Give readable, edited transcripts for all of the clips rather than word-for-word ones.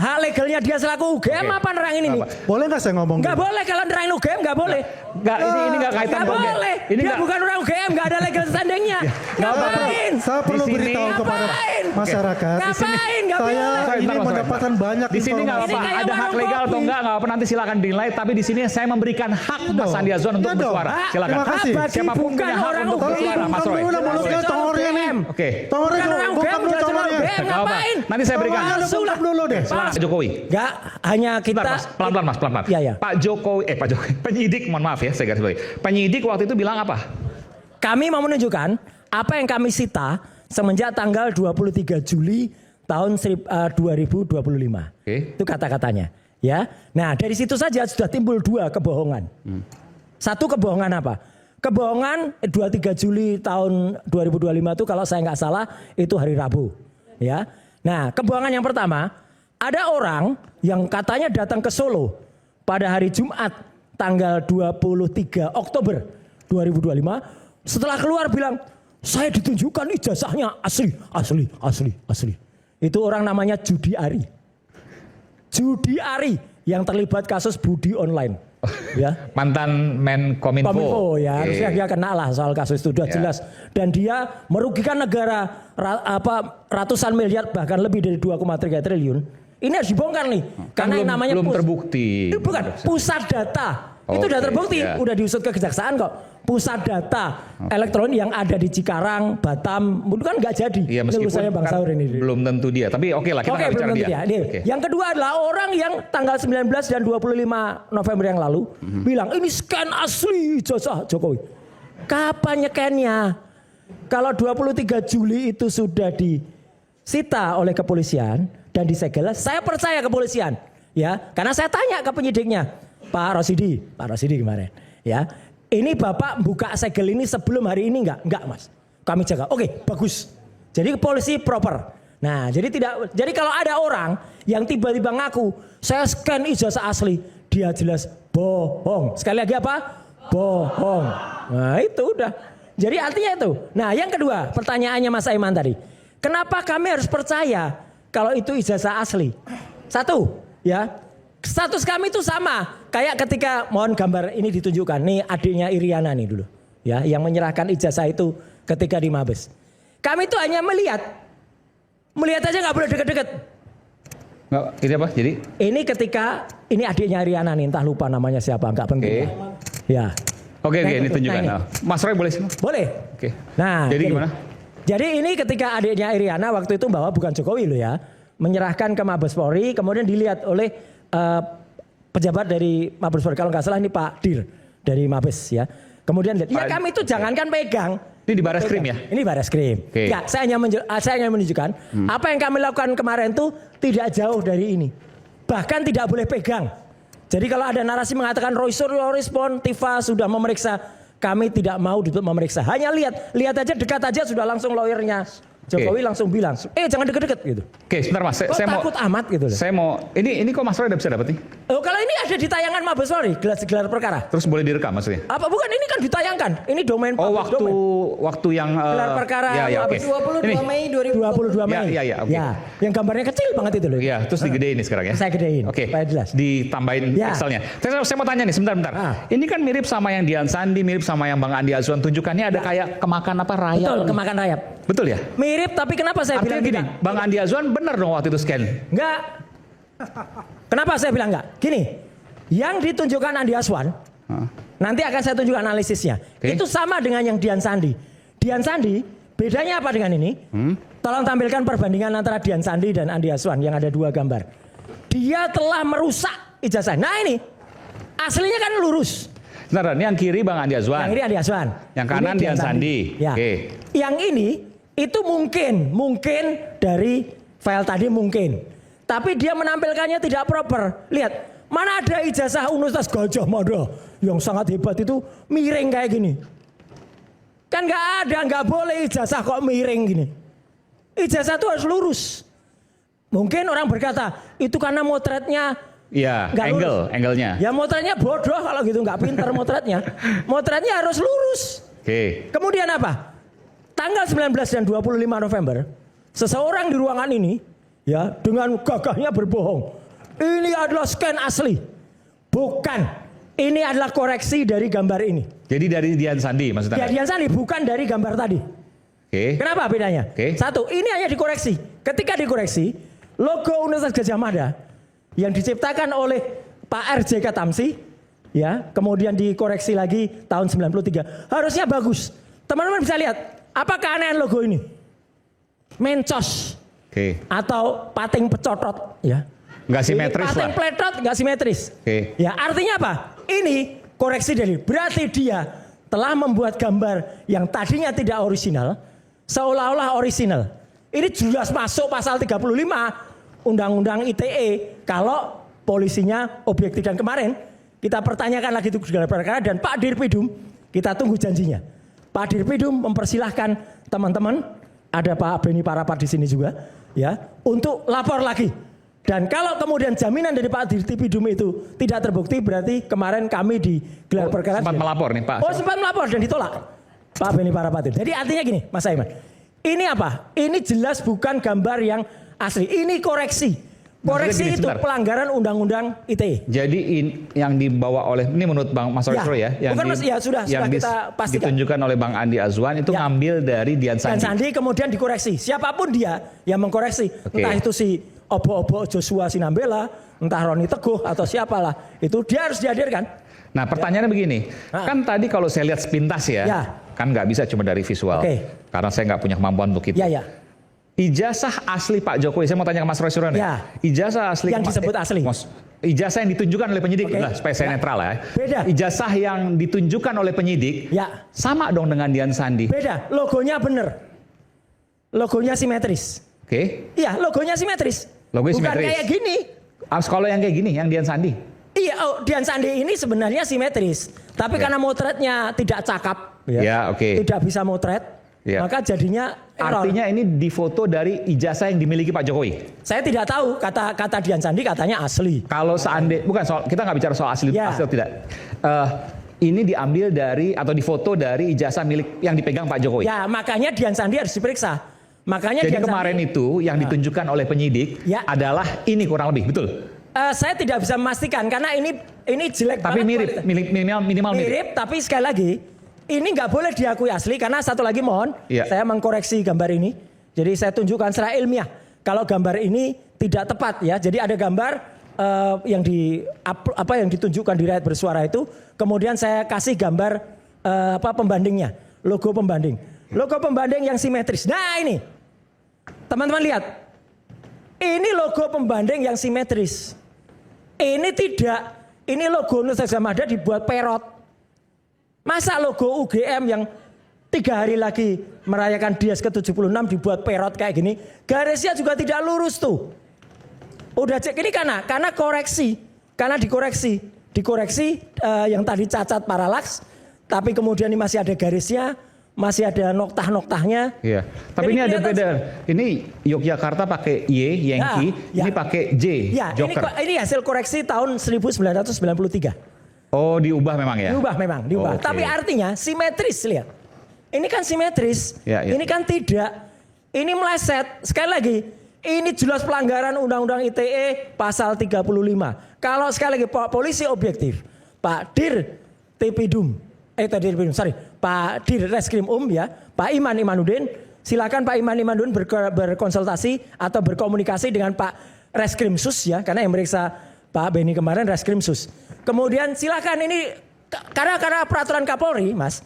hak legalnya dia selaku UGM apa nerangin ini? Boleh nggak saya ngomong? Nggak boleh kalau nerangin UGM nggak boleh. Nggak, ini nggak kaitan. Nggak boleh. Ini dia bukan orang UGM, nggak ada legal standingnya. Ngapain? Saya perlu beritahu kepada masyarakat. Ngapain? Nggak Saya boleh. ini mendapatkan banyak di sini nggak apa-apa. Ada hak legal atau enggak apa-apa, nanti silakan dinilai. Tapi di sini saya memberikan hak Mas Andi Azwan untuk bersuara. Silakan. Terima kasih. Siapapun punya hak untuk bersuara, Mas Roy. Oke. Tongornya ngapain? Nanti saya berikan. Dulu deh. Pak Jokowi. Enggak, hanya kita Pelan-pelan Mas, pelan-pelan. Iya. Pak Jokowi, penyidik, mohon maaf ya, saya garis bawahi. Penyidik waktu itu bilang apa? Kami mau menunjukkan apa yang kami sita semenjak tanggal 23 Juli tahun 2025. Itu kata-katanya. Ya. Nah, dari situ saja sudah timbul dua kebohongan. Satu kebohongan apa? Kebohongan 23 Juli tahun 2025 itu kalau saya nggak salah itu hari Rabu. Ya. Nah, kebohongan yang pertama, ada orang yang katanya datang ke Solo pada hari Jumat tanggal 23 Oktober 2025. Setelah keluar bilang, saya ditunjukkan ijazahnya asli. Itu orang namanya Judi Ari. Judi Ari yang terlibat kasus Budi Online. Ya. Mantan Menkominfo. Ya, harusnya dia kena lah soal kasus itu sudah jelas. Dan dia merugikan negara ratusan miliar bahkan lebih dari 2,3 triliun. Ini harus dibongkar nih. Karena yang namanya belum terbukti. Bukan, pusat data. Itu sudah terbukti, udah diusut ke kejaksaan kok. Pusat data elektronik yang ada di Cikarang, Batam, mungkin kan nggak jadi. Iya, meskipun Bang Saur ini. Belum tentu dia, tapi oke lah kita nggak bicara dia. Yang kedua adalah orang yang tanggal 19 dan 25 November yang lalu bilang ini scan asli ijazah Jokowi. Kapan nyekennya? Kalau 23 Juli itu sudah disita oleh kepolisian dan disegel, saya percaya kepolisian, ya, karena saya tanya ke penyidiknya, Pak Rosidi kemarin, ya, ini Bapak buka segel ini sebelum hari ini enggak Mas, kami jaga, oke, bagus, jadi polisi proper. Nah, jadi kalau ada orang yang tiba-tiba ngaku saya scan ijazah asli, dia jelas bohong. Sekali lagi apa? Bohong. Nah, itu udah. Jadi artinya itu. Nah, yang kedua, pertanyaannya Mas Aiman tadi. Kenapa kami harus percaya kalau itu ijazah asli? Satu, ya. Status kami itu sama. Kayak ketika, mohon gambar ini ditunjukkan. Nih adiknya Iriana nih dulu. Ya, yang menyerahkan ijazah itu ketika di Mabes. Kami itu hanya melihat. Melihat aja nggak boleh deket-deket. Nggak, ini apa? Jadi? Ini ketika, ini adiknya Iriana nih, entah lupa namanya siapa, nggak penting. Ya. Oke, ini tunjukkan. Nah, Mas Roy boleh sih? Boleh. Oke. Nah, jadi gimana? Jadi ini ketika adiknya Iriana waktu itu bawa bukan Jokowi loh ya, menyerahkan ke Mabes Polri, kemudian dilihat oleh pejabat dari Mabes Polri, kalau nggak salah ini Pak Dir dari Mabes ya. Kemudian lihat, ya kami itu jangankan pegang. Ini di Barreskrim ya? Ini Barreskrim. Ya, saya hanya menunjukkan apa yang kami lakukan kemarin itu tidak jauh dari ini. Bahkan tidak boleh pegang. Jadi kalau ada narasi mengatakan Roy Suryo respon, Tifa sudah memeriksa, kami tidak mau untuk memeriksa. Hanya lihat aja, dekat aja sudah langsung lawyernya Jokowi langsung bilang, jangan deket-deket gitu. Oke, sebentar Mas, saya mau takut amat gitu loh. Saya mau, ini kok Mas Roy udah bisa dapat nih? Oh, kalau ini ada di tayangan Mabes Polri, gelar perkara. Terus boleh direkam maksudnya? Apa bukan, ini kan ditayangkan. Ini domain public waktu yang gelar perkara Mabes 22 Mei 2022 Mei. Iya, oke. Ya, yang gambarnya kecil banget itu loh. Iya, terus digedein nih sekarang ya. Saya gedein. Oke. Supaya jelas. Ditambahin Excelnya. Saya mau tanya nih, sebentar. Ini kan mirip sama yang Dian Sandi, mirip sama yang Bang Andi Azwan tunjukkannya ada kayak kemakan apa rayap. Betul, kemakan rayap. Betul ya? Mirip, tapi kenapa saya bilang gini, Bang Andi Azwan benar dong waktu itu scan? Enggak. Kenapa saya bilang enggak? Gini, yang ditunjukkan Andi Azwan, nanti akan saya tunjukkan analisisnya. Itu sama dengan yang Dian Sandi. Dian Sandi, bedanya apa dengan ini? Tolong tampilkan perbandingan antara Dian Sandi dan Andi Azwan yang ada dua gambar. Dia telah merusak ijazah. Nah ini, aslinya kan lurus. Sebentar, ini yang kiri Bang Andi Azwan. Yang kiri Andi Azwan. Yang kanan Dian Sandi. Ya. Yang ini, itu mungkin dari file tadi mungkin. Tapi dia menampilkannya tidak proper. Lihat, mana ada ijazah Universitas Gajah Mada yang sangat hebat itu miring kayak gini. Kan nggak ada, nggak boleh ijazah kok miring gini. Ijazah itu harus lurus. Mungkin orang berkata, itu karena motretnya iya, angle-nya. Ya motretnya bodoh kalau gitu, nggak pintar motretnya. Motretnya harus lurus. Kemudian apa? Tanggal 19 dan 25 November, seseorang di ruangan ini ya dengan gagahnya berbohong. Ini adalah scan asli. Bukan. Ini adalah koreksi dari gambar ini. Jadi dari Dian Sandi maksudnya? Ya, Dian Sandi bukan dari gambar tadi. Oke. Kenapa bedanya? Satu, ini hanya dikoreksi. Ketika dikoreksi, logo Universitas Gadjah Mada yang diciptakan oleh Pak RJ Katamsi, ya, kemudian dikoreksi lagi tahun 93. Harusnya bagus. Teman-teman bisa lihat, apa keanehan logo ini? Mencos. Atau pating pecotot, ya. Nggak simetris lah. Pating pletot nggak simetris. Ya, artinya apa? Ini koreksi dari. Berarti dia telah membuat gambar yang tadinya tidak orisinal, seolah-olah orisinal. Ini jelas masuk pasal 35 Undang-Undang ITE kalau polisinya objektif. Dan kemarin kita pertanyakan lagi itu gelar perkara dan Pak Dirpidum, kita tunggu janjinya. Pak Dirpidum mempersilahkan teman-teman, ada Pak Beni Parapat di sini juga, ya, untuk lapor lagi. Dan kalau kemudian jaminan dari Pak Dirpidum itu tidak terbukti, berarti kemarin kami di gelar perkara sempat melapor nih Pak. Sempat melapor dan ditolak Pak Beni Parapat. Jadi artinya gini, Mas Aiman, ini apa? Ini jelas bukan gambar yang asli. Ini koreksi. Koreksi itu pelanggaran Undang-Undang ITE. Jadi yang dibawa oleh, ini menurut Bang Mas Roy ya, yang, bukan, sudah kita pastikan. Ditunjukkan oleh Bang Andi Azwan itu ngambil dari Dian Sandi. Dian Sandi kemudian dikoreksi. Siapapun dia yang mengkoreksi, entah itu si Obo-Obo Joshua Sinambela, entah Roni Teguh atau siapalah, itu dia harus dihadirkan. Nah pertanyaannya begini, kan tadi kalau saya lihat sepintas kan nggak bisa cuma dari visual, karena saya nggak punya kemampuan untuk itu. Ijazah asli Pak Jokowi, saya mau tanya ke Mas Roy Suryan ijazah asli yang disebut asli. Ijazah yang ditunjukkan oleh penyidik, supaya saya netral ya. Beda. Ijazah yang ditunjukkan oleh penyidik, sama dong dengan Dian Sandi. Beda, logonya bener. Logonya simetris. Iya, logonya simetris. Logonya bukan simetris. Kayak gini. Kalau yang kayak gini, yang Dian Sandi. Iya, Dian Sandi ini sebenarnya simetris. Tapi karena motretnya tidak cakap, tidak bisa motret. Maka jadinya error. Artinya ini difoto dari ijazah yang dimiliki Pak Jokowi. Saya tidak tahu, kata Dian Sandi katanya asli. Kalau seandainya, bukan soal, kita nggak bicara soal asli atau tidak. Ini diambil dari atau difoto dari ijazah milik yang dipegang Pak Jokowi. Ya, makanya Dian Sandi harus diperiksa. Makanya jadi Dian kemarin Sandi, itu yang ditunjukkan oleh penyidik adalah ini kurang lebih, betul? Saya tidak bisa memastikan karena ini jelek tapi banget. Tapi minimal mirip. Tapi sekali lagi, ini nggak boleh diakui asli karena satu lagi mohon, saya mengkoreksi gambar ini. Jadi saya tunjukkan secara ilmiah kalau gambar ini tidak tepat ya. Jadi ada gambar yang ditunjukkan di Rakyat Bersuara itu, kemudian saya kasih gambar pembandingnya, logo pembanding. Logo pembanding yang simetris. Nah ini, teman-teman lihat, ini logo pembanding yang simetris. Ini tidak, ini logo Universitas Gadjah Mada dibuat perot. Masa logo UGM yang 3 hari lagi merayakan Dias ke-76 dibuat perot kayak gini, garisnya juga tidak lurus tuh. Udah cek ini karena koreksi, karena dikoreksi yang tadi cacat paralaks, tapi kemudian ini masih ada garisnya, masih ada noktah-noktahnya. Iya. Tapi ini ada beda. Ini Yogyakarta pakai Y, Yankee, ini pakai J, Joker. Ini hasil koreksi tahun 1993. Oh, diubah memang ya? Diubah. Tapi artinya simetris, lihat. Ini kan simetris. Ini kan tidak. Ini meleset. Sekali lagi, ini jelas pelanggaran Undang-Undang ITE pasal 35. Kalau sekali lagi polisi objektif, Pak Pak Dir Reskrim ya, Pak Iman Imanuddin, silakan Pak Iman Imanuddin berkonsultasi atau berkomunikasi dengan Pak Reskrim Sus ya, karena yang meriksa Pak Beni kemarin Reskrim Sus. Kemudian silakan ini karena peraturan Kapolri, Mas,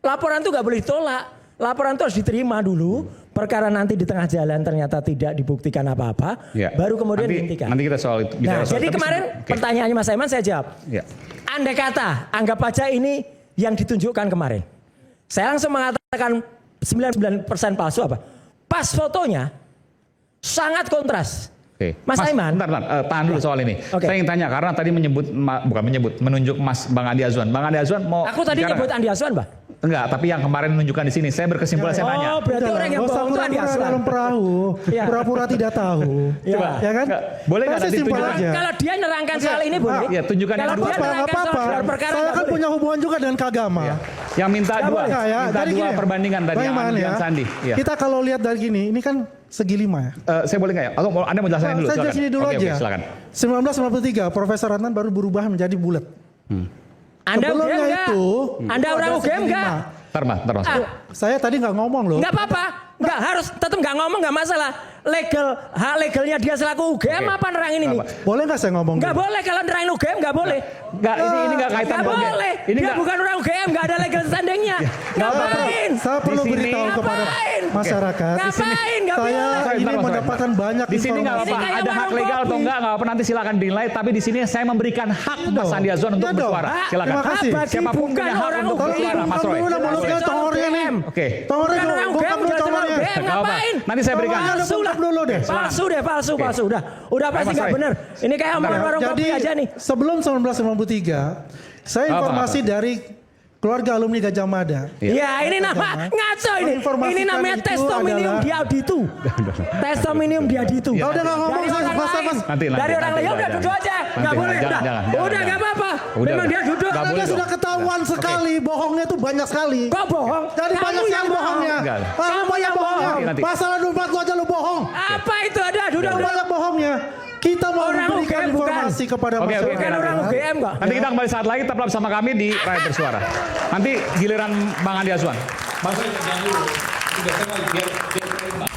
laporan itu nggak boleh ditolak, laporan itu harus diterima dulu. Perkara nanti di tengah jalan ternyata tidak dibuktikan apa-apa, baru kemudian dihentikan. Nanti kita soal itu. Jadi kemarin pertanyaannya Mas Aiman saya jawab. Andai kata, anggap aja ini yang ditunjukkan kemarin. Saya langsung mengatakan 99% palsu apa? Pas fotonya sangat kontras. Mas Aiman. Bentar, tahan dulu soal ini. Saya ingin tanya karena tadi menunjuk Bang Andi Azwan. Bang Andi Azwan mau. Aku tadi nyebut Andi Azwan, Mbak. Enggak, tapi yang kemarin menunjukkan di sini. Saya berkesimpulan saya nanya. Oh, berarti orang yang bohong itu Andi pura-pura Aswan. dalam perahu, Iya. pura-pura tidak tahu. Iya. Ya kan? Boleh nggak Pasti nanti simpel tunjukkan? aja. Kalau dia nerangkan soal ini boleh. Iya, tunjukkan yang Kalau dua. dia Nggak nerangkan soal apa-apa. gelar perkara Saya nggak kan boleh. punya hubungan juga dengan keagama. Yang minta Nggak dua, boleh. minta Jadi dua gini, perbandingan tadi Bang yang Iman Andi ya. dan Sandi. Iya. Kita kalau lihat dari gini, ini kan segi 5 ya. Saya boleh nggak ya? Atau Anda mau jelasin dulu? Saya Silakan. jelasin dulu Oke, aja. silakan. 1993, Profesor Adnan baru berubah menjadi bulat. Anda Sebelumnya UGM nggak? itu, Anda itu orang ada UGM segi nggak? 5. Ntar Mas. Saya tadi nggak ngomong loh. Nggak apa-apa. Nggak harus tetap nggak ngomong nggak masalah. Hak legalnya dia selaku UGM Oke. apa nerangin ini? Boleh nggak saya ngomong? Nggak dulu? boleh kalau nerangin UGM nggak boleh. Nggak, ini nggak kaitan Nggak dengan- boleh. Ini Dia nggak. bukan orang UGM, nggak ada legal standingnya. Ngapain? Saya perlu Di sini- beritahu kepada Ngapain? masyarakat. Ngapain? Nggak Saya boleh. ini Bentar, Mas, mendapatkan banyak Di sini nggak informasi. apa-apa. Ini kayak Ada hak warung legal atau kopi. nggak apa-apa nanti silakan dinilai. Tapi di sini saya memberikan hak Mas dong. Sandi Azwan untuk Iya dong. bersuara. Hak. Silakan. Terima kasih. Bagi Siapapun bukan punya hak orang untuk UGM. bersuara, Mas Roy. Dulu lah mulutnya congornya nih. Oke. Congornya Bukan orang bokap UGM, lu jangan congornya. UGM, Nggak apa-apa. ngapain? Nanti saya berikan. Palsu lah dulu deh. Palsu deh, palsu. Udah pasti Mas nggak Roy. bener. Ini kayak omongan warung Jadi kopi aja nih. sebelum 1993, saya Apa, informasi dari keluarga alumni Gajah Mada. Ya ini nama ngaco ini. Menginformasikan Ini namanya itu testimonium adalah- di auditu. Testimonium di auditu. Kalau udah nggak ngomong Dari saya orang pas lain. Nanti, Dari orang lain. Ya udah jangan. duduk aja. Nggak boleh. Jangan, Udah. jangan, Udah nggak apa-apa. Udah, Memang udah. dia duduk. Nggak Karena boleh dia sudah dong. ketahuan sekali, bohongnya tuh banyak sekali. Kok bohong? Jadi Kamu banyak yang bohongnya. Enggak. Kamu banyak bohong. Nanti. Masalah dompet lu aja lu bohong. Apa itu ada? Udah. Banyak bohongnya. Kita mau Orang memberikan UGM bukan. informasi kepada Oke, masyarakat. Bukan orang UGM kok. Nanti kita kembali saat lagi tetaplah bersama kami di Rakyat Bersuara. Nanti giliran Bang Andi Azwan. Mas, jangan dulu. Sudah saya biar